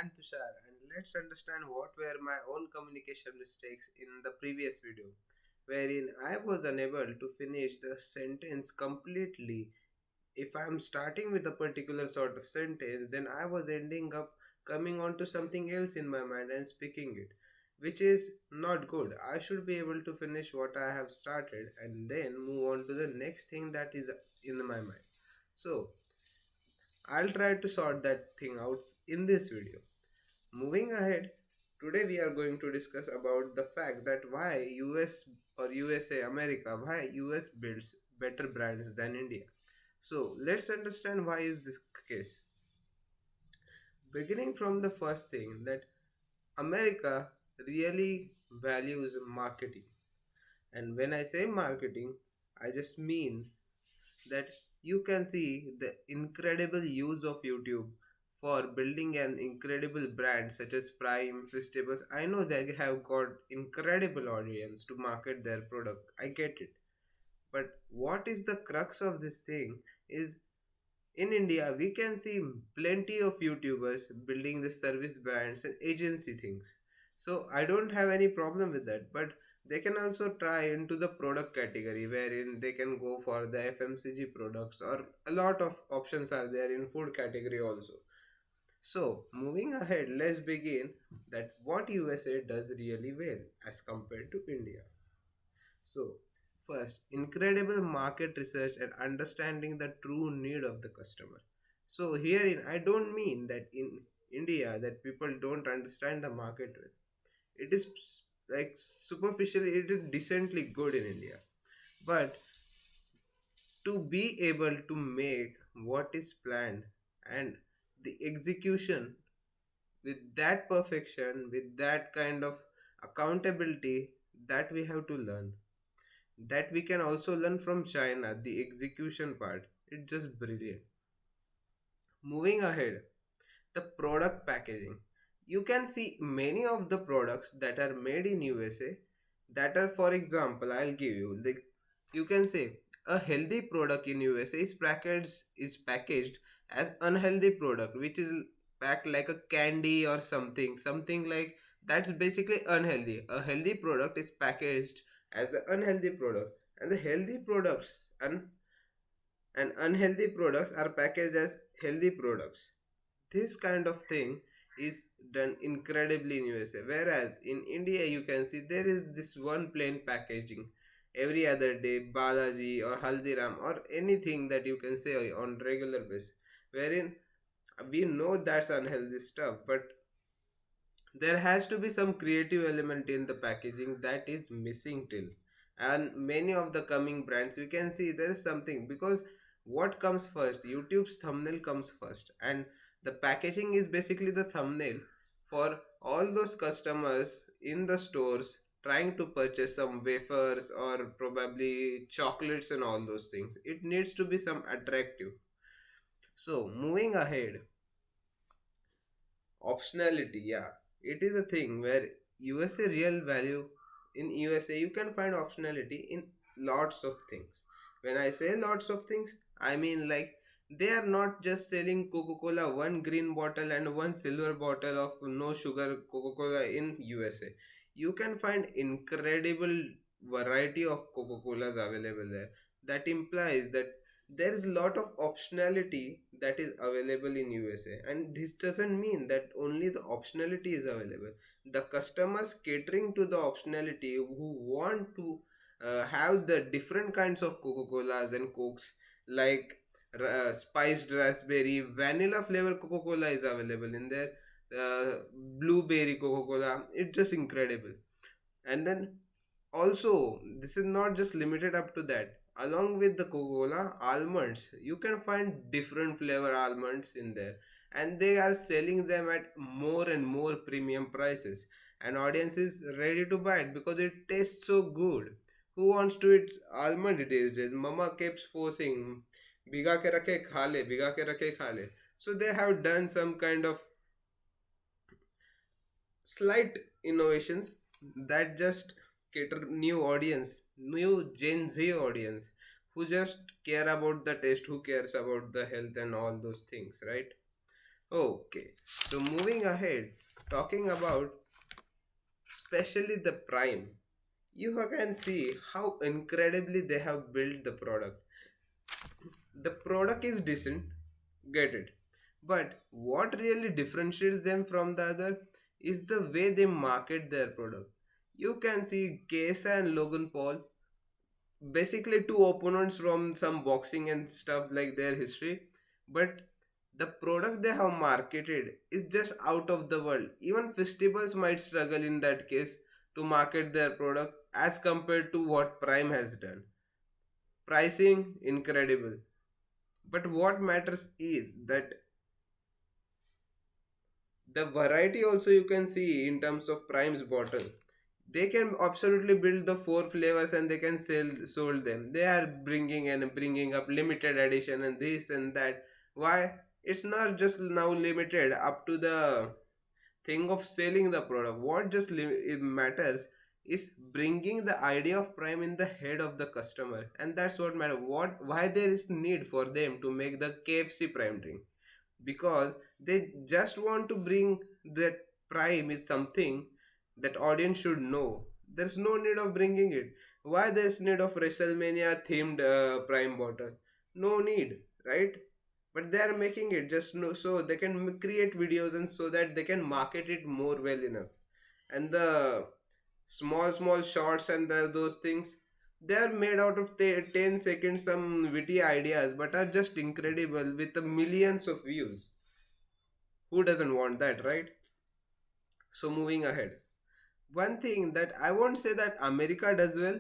am Tushar, and let's understand what were my own communication mistakes in the previous video, wherein I was unable to finish the sentence completely. If I am starting with a particular sort of sentence, then I was ending up coming on to something else in my mind and speaking it, which is not good. I should be able to finish what I have started and then move on to the next thing that is in my mind. So, I'll try to sort that thing out in this video. Moving ahead, today we are going to discuss about the fact that why US or USA America, why US builds better brands than India. So let's understand why is this case. Beginning from the first thing that America really values marketing. And when I say marketing, I just mean that you can see the incredible use of YouTube for building an incredible brand such as Prime, Festivals. I know they have got incredible audience to market their product. I get it. But what is the crux of this thing is in India we can see plenty of YouTubers building the service brands and agency things. So I don't have any problem with that. But they can also try into the product category wherein they can go for the FMCG products, or a lot of options are there in food category also. So moving ahead, let's begin that what USA does really well as compared to India. So, first, incredible market research and understanding the true need of the customer. So, herein, I don't mean that in India that people don't understand the market well. It is like superficially, it is decently good in India. But to be able to make what is planned and the execution with that perfection, with that kind of accountability, that we have to learn, that we can also learn from China, the execution part. It's just brilliant. Moving ahead, the product packaging. You can see many of the products that are made in USA that are, for example, I'll give you like you can say a healthy product in USA is packaged as unhealthy product, which is packed like a candy or something like that's basically unhealthy. A healthy product is packaged as an unhealthy product, and the healthy products and unhealthy products are packaged as healthy products. This kind of thing is done incredibly in USA, whereas in India you can see there is this one plain packaging every other day, Balaji or Haldiram or anything that you can say on regular basis, wherein we know that's unhealthy stuff, but there has to be some creative element in the packaging that is missing till. And many of the coming brands we can see there is something, because what comes first, YouTube's thumbnail comes first, and the packaging is basically the thumbnail for all those customers in the stores trying to purchase some wafers or probably chocolates and all those things. It needs to be some attractive. So moving ahead, optionality, yeah, it is a thing where USA real value. In USA you can find optionality in lots of things. When I say lots of things, I mean like they are not just selling Coca-Cola, one green bottle and one silver bottle of no sugar Coca-Cola in USA. You can find incredible variety of Coca-Colas available there. That implies that there is a lot of optionality that is available in USA, and this doesn't mean that only the optionality is available. The customers catering to the optionality who want to have the different kinds of Coca-Colas and Cokes, like spiced raspberry, vanilla flavor Coca-Cola is available in there, blueberry Coca-Cola. It's just incredible. And then also, this is not just limited up to that. Along with the Coca-Cola almonds, you can find different flavor almonds in there, and they are selling them at more and more premium prices. And audience is ready to buy it because it tastes so good. Who wants to eat almond these days? Mama keeps forcing, "Biga ke rakhe kha le, biga ke rakhe kha le." So they have done some kind of slight innovations that just cater new audience, new Gen Z audience who just care about the taste, who cares about the health and all those things, right? Okay, so moving ahead, talking about especially the Prime, you can see how incredibly they have built the product. The product is decent, get it. But what really differentiates them from the other is the way they market their product. You can see Kesa and Logan Paul, basically two opponents from some boxing and stuff like their history, but the product they have marketed is just out of the world. Even festivals might struggle in that case to market their product as compared to what Prime has done. Pricing incredible, but what matters is that the variety also you can see in terms of Prime's bottle. They can absolutely build the four flavors and they can sell sold them. They are bringing up limited edition and this and that. Why? It's not just now limited up to the thing of selling the product. What just it matters is bringing the idea of Prime in the head of the customer, and that's what matters. What why there is need for them to make the KFC Prime drink, because they just want to bring that Prime is something that audience should know. There's no need of bringing it. Why there's need of WrestleMania themed Prime bottle? No need, right? But they are making it just so they can create videos and so that they can market it more well enough. And the small shorts and those things, they are made out of 10 seconds some witty ideas but are just incredible with the millions of views. Who doesn't want that, right? So moving ahead, one thing that I won't say that America does well,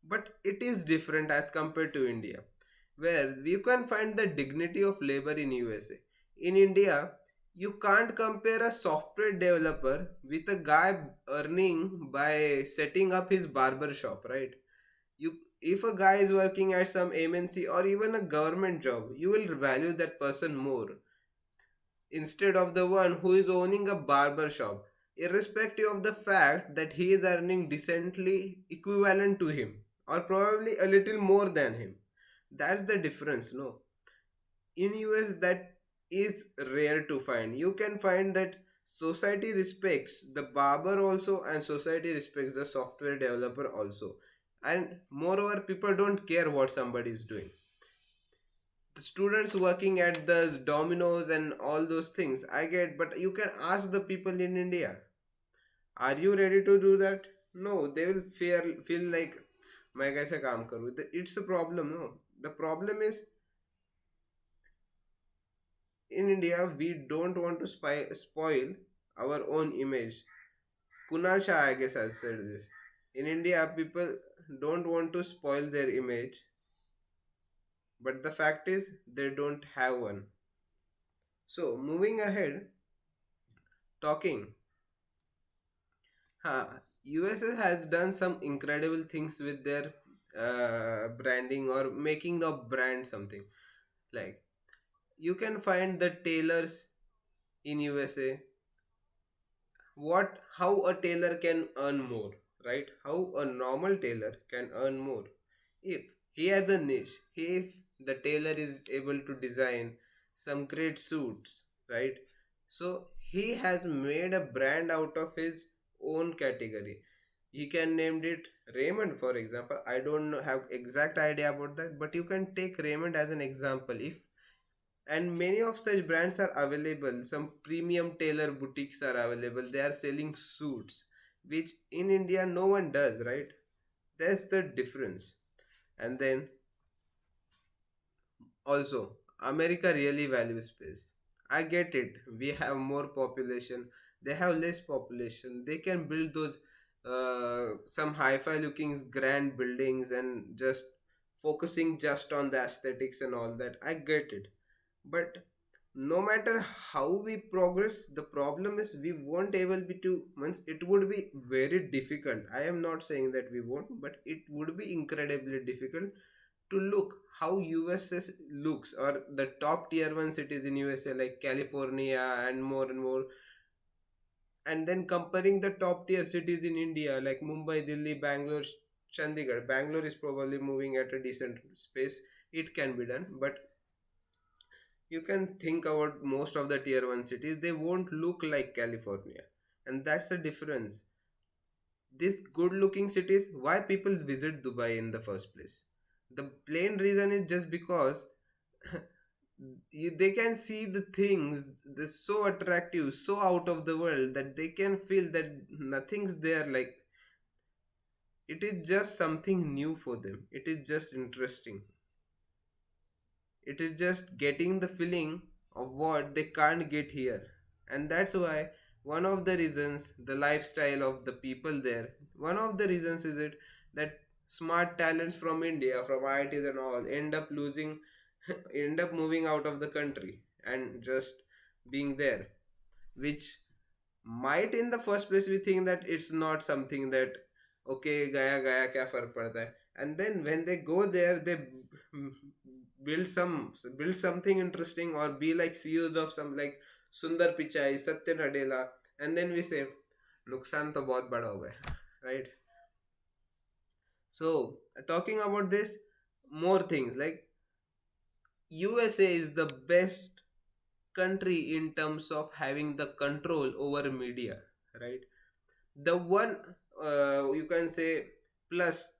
but it is different as compared to India, where you can find the dignity of labor in USA. In India, you can't compare a software developer with a guy earning by setting up his barber shop, right? You, if a guy is working at some MNC or even a government job, you will value that person more instead of the one who is owning a barber shop, irrespective of the fact that he is earning decently equivalent to him or probably a little more than him. That's the difference, no? In US, that is rare to find. You can find that society respects the barber also, and society respects the software developer also. And moreover, people don't care what somebody is doing. The students working at the Domino's and all those things, I get, but you can ask the people in India, are you ready to do that? No, they will feel like मैं कैसे काम करूँ. It's a problem, no? The problem is in India we don't want to spoil our own image. Kunal Shah, I guess, has said this. In India, people don't want to spoil their image, but the fact is they don't have one. So moving ahead, talking. USA has done some incredible things with their branding or making the brand something. Like you can find the tailors in USA. What how a tailor can earn more, right? How a normal tailor can earn more if he has a niche. If the tailor is able to design some great suits, right? So he has made a brand out of his own category. He can named it Raymond, for example. I don't have exact idea about that, but you can take Raymond as an example. If and many of such brands are available, some premium tailor boutiques are available, they are selling suits, which in India no one does, right? That's the difference. And then also, America really values space. I get it. We have more population. They have less population. They can build those some hi-fi looking grand buildings and just focusing just on the aesthetics and all that. I get it. But no matter how we progress, the problem is we won't able be to once it would be very difficult. I am not saying that we won't, but it would be incredibly difficult to look how USA looks, or the top tier 1 cities in USA like California and more, and then comparing the top tier cities in India like Mumbai, Delhi, Bangalore, Chandigarh. Bangalore is probably moving at a decent space. It can be done, but you can think about most of the tier 1 cities, they won't look like California. And that's the difference. These good looking cities, why people visit Dubai in the first place? The plain reason is just because they can see the things they're so attractive, so out of the world, that they can feel that nothing's there. Like, it is just something new for them, it is just interesting, it is just getting the feeling of what they can't get here. And that's why one of the reasons the lifestyle of the people there, one of the reasons is it that smart talents from India, from IITs and all, end up losing end up moving out of the country and just being there, which might in the first place we think that it's not something that okay, gaya gaya kya fark padta hai. And then when they go there, they build build something interesting, or be like CEOs of some, like Sundar Pichai, Satya Nadella, and then we say nuksan to bahut bada ho gaya, right? So talking about this, more things like USA is the best country in terms of having the control over media, right? The one you can say plus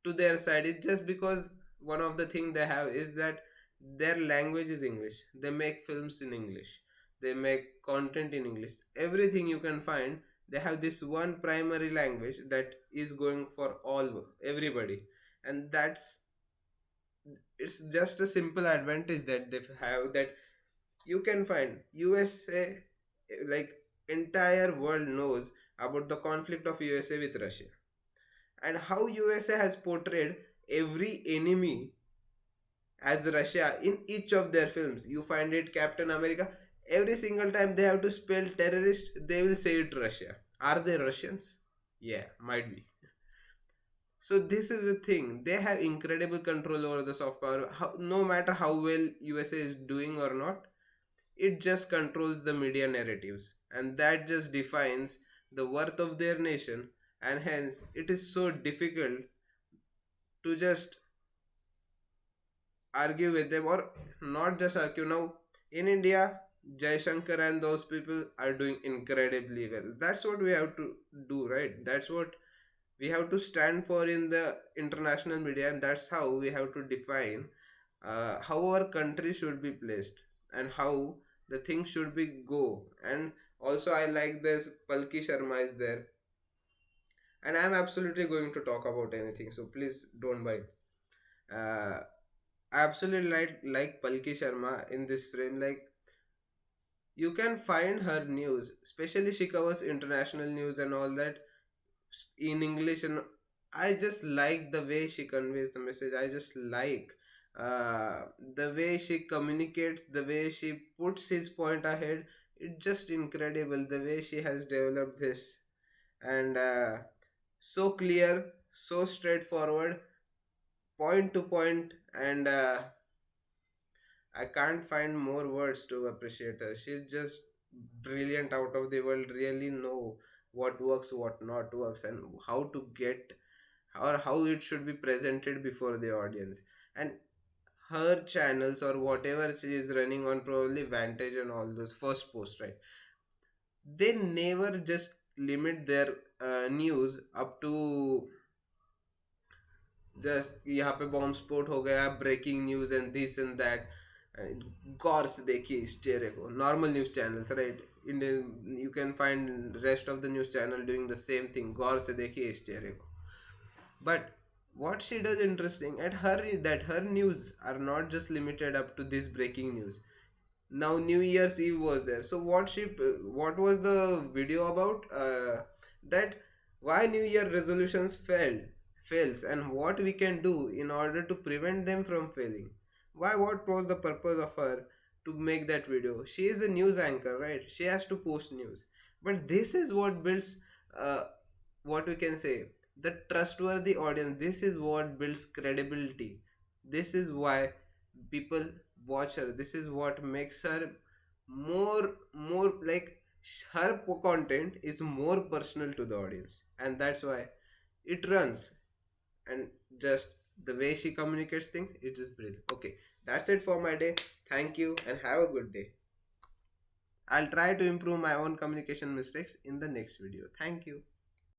to their side is just because one of the thing they have is that their language is English. They make films in English, they make content in English, everything you can find. They have this one primary language that is going for all everybody. And that's, it's just a simple advantage that they have, that you can find USA, like entire world knows about the conflict of USA with Russia, and how USA has portrayed every enemy as Russia in each of their films. You find it Captain America, every single time they have to spell terrorist, they will say it Russia. Are they Russians? Yeah, might be. So this is the thing. They have incredible control over the soft power. No matter how well USA is doing or not, it just controls the media narratives, and that just defines the worth of their nation. And hence, it is so difficult to just argue with them, or not just argue. Now in India, Jaishankar and those people are doing incredibly well. That's what we have to do, right? That's what we have to stand for in the international media, and that's how we have to define how our country should be placed, and how the things should be go. And also I like this Palki Sharma is there, and I'm absolutely going to talk about anything, so please don't mind. uh, I absolutely like Palki Sharma in this frame. Like, you can find her news, especially she covers international news and all that in English, and I just like the way she conveys the message. I just like the way she communicates, the way she puts his point ahead. It's just incredible the way she has developed this, and so clear, so straightforward, point to point, and I can't find more words to appreciate her. She's just brilliant, out of the world, really know what works, what not works, and how to get, or how it should be presented before the audience. And her channels, or whatever she is running on, probably Vantage and all those first post, right? They never just limit their news up to just यहाँ पे bomb sport हो गया, breaking news and this and that. गौर से देखिए इस चेहरे को. Normal news channels, right? Indian, you can find rest of the news channel doing the same thing. गौर से देखिए इस चेहरे को. But what she does interesting at her is that her news are not just limited up to this breaking news. Now New Year's Eve was there, so what was the video about? That why New Year resolutions fails, and what we can do in order to prevent them from failing. Why, what was the purpose of her to make that video? She is a news anchor, right? She has to post news, but this is what builds uh, what we can say, the trustworthy audience. This is what builds credibility. This is why people watch her. This is what makes her more like, her content is more personal to the audience, and that's why it runs. And just the way she communicates things, it is brilliant. Okay, That's it for my day. Thank you and have a good day. I'll try to improve my own communication mistakes in the next video. Thank you.